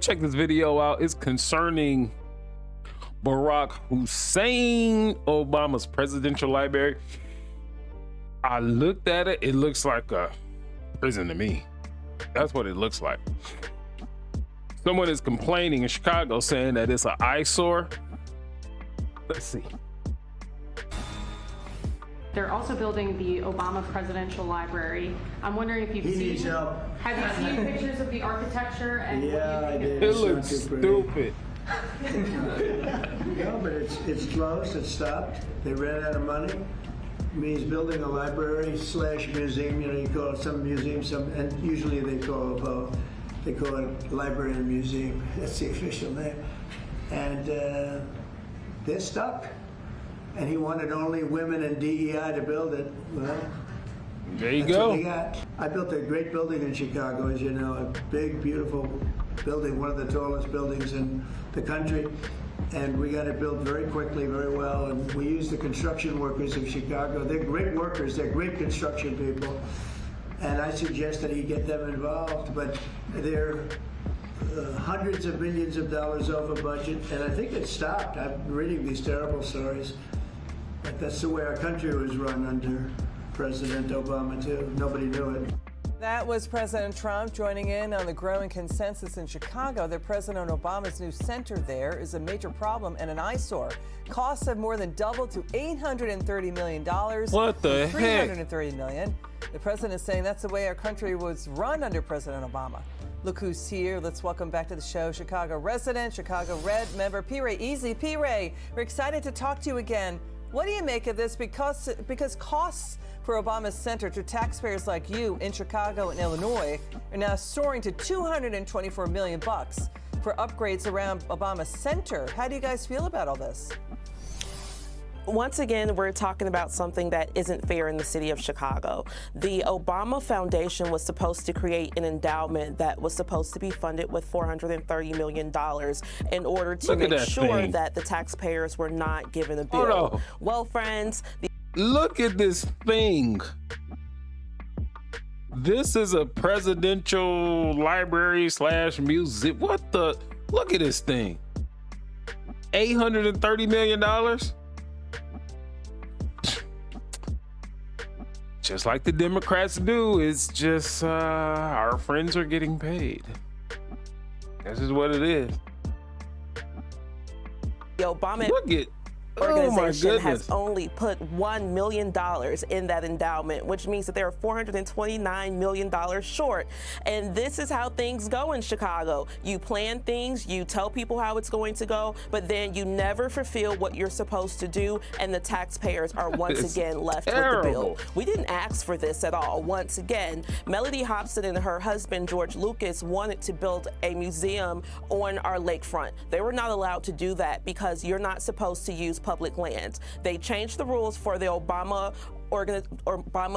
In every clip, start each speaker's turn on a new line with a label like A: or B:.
A: check this video out. It's concerning Barack Hussein Obama's presidential library. I looked at it. It looks like a prison to me. That's what it looks like. Someone is complaining in Chicago saying that it's an eyesore. Let's see.
B: They're also building the Obama Presidential Library. I'm wondering if you've
C: He
B: seen.
C: needs help.
B: Have you seen pictures of the architecture and
C: Yeah,
B: what
C: I
B: do you think?
C: did.
A: It looks stupid.
C: No, but it's closed, it's stopped. They ran out of money. I mean, he's building a library slash museum. You know, you call it some museum, and usually they call it both. They call it library and museum. That's the official name. And they're stuck. And he wanted only women and DEI to build it. Well,
A: There you
C: that's
A: go.
C: what they got. I built a great building in Chicago, as you know, a big, beautiful building, one of the tallest buildings in the country. And we got it built very quickly, very well. And we used the construction workers of Chicago. They're great workers. They're great construction people. And I suggested he get them involved, but they're hundreds of millions of dollars over budget. And I think it stopped. I'm reading these terrible stories. But that's the way our country was run under President Obama, too. Nobody knew it.
D: That was President Trump joining in on the growing consensus in Chicago that President Obama's new center there is a major problem and an eyesore. Costs have more than doubled to $830 million.
A: What the heck?
D: $330 million. The president is saying that's the way our country was run under President Obama. Look who's here. Let's welcome back to the show Chicago resident, Chicago Red member P. Ray Easy. P. Ray, we're excited to talk to you again. What do you make of this? Because costs for Obama's center to taxpayers like you in Chicago and Illinois are now soaring to $224 million for upgrades around Obama's center. How do you guys feel about all this?
E: Once again, we're talking about something that isn't fair in the city of Chicago. The Obama Foundation was supposed to create an endowment that was supposed to be funded with $430 million in order to make sure that the taxpayers were not given a bill.
A: Hold on.
E: Well, friends,
A: Look at this thing. This is a presidential library slash museum. What the? Look at this thing. $830 million? Just like the Democrats do, it's just our friends are getting paid. This is what it is.
E: the Obama
A: Look at
E: organization has only put $1 million in that endowment, which means that they're $429 million short. And this is how things go in Chicago. You plan things, you tell people how it's going to go, but then you never fulfill what you're supposed to do, and the taxpayers are once again left with the bill. We didn't ask for this at all. Once again, Mellody Hobson and her husband, George Lucas, wanted to build a museum on our lakefront. They were not allowed to do that because you're not supposed to use public lands. They changed the rules for the Obama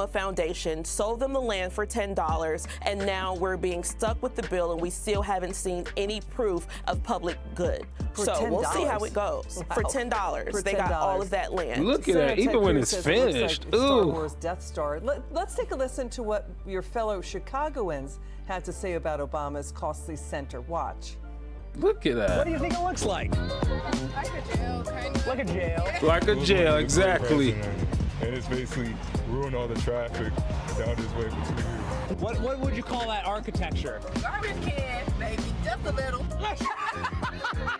E: Foundation, sold them the land for $10, and now we're being stuck with the bill, and we still haven't seen any proof of public good. So we'll see how it goes. Wow. For $10, they got all of that land.
A: Look at that, even when it's finished.
D: Like Star Wars Death Star. Let's take a listen to what your fellow Chicagoans had to say about Obama's costly center. Watch.
A: Look at that.
F: What do you think it looks like? Like a jail, kind of. Like a jail.
A: Like a jail, exactly.
G: And it's basically ruined all the traffic down this way between here.
F: What would you call that architecture?
H: Garbage can, maybe, just a little.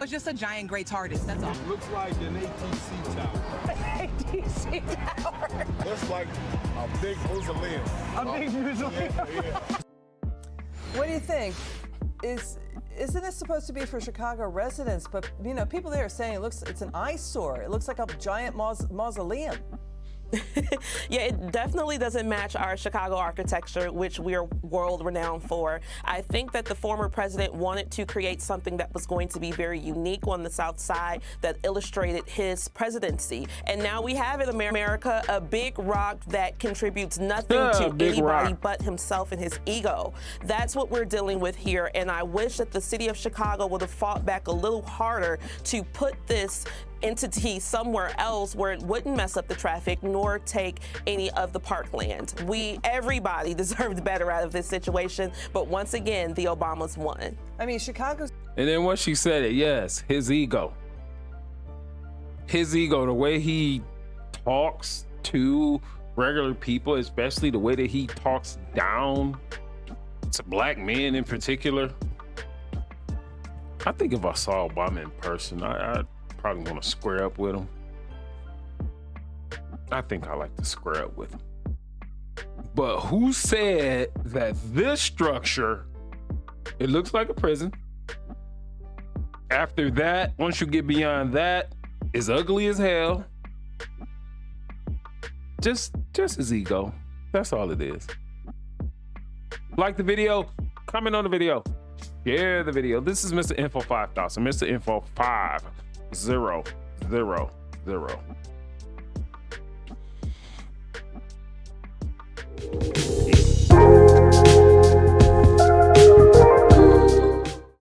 I: It's just a giant gray TARDIS, that's all.
G: Looks like an ATC tower.
I: ATC tower.
G: That's like a big mausoleum.
F: A big mausoleum.
G: Yeah.
D: What do you think? Isn't this supposed to be for Chicago residents? But you know, people there are saying it's an eyesore. It looks like a giant mausoleum.
E: Yeah, it definitely doesn't match our Chicago architecture, which we are world renowned for. I think that the former president wanted to create something that was going to be very unique on the South Side that illustrated his presidency. And now we have in America a big rock that contributes nothing to anybody but himself and his ego. That's what we're dealing with here. And I wish that the city of Chicago would have fought back a little harder to put this entity somewhere else where it wouldn't mess up the traffic nor take any of the parkland. Everybody deserved better out of this situation, but once again, the Obamas won.
D: I mean, Chicago's
A: And then once she said it, yes, his ego. His ego, the way he talks to regular people, especially the way that he talks down to black men in particular. I think if I saw Obama in person, I'd probably want to square up with him. I think I like to square up with him. But who said that this structure, it looks like a prison. After that, once you get beyond that, it's ugly as hell. Just his ego. That's all it is. Like the video, comment on the video, share the video. This is Mr. Info 5000, Mr. Info 5000.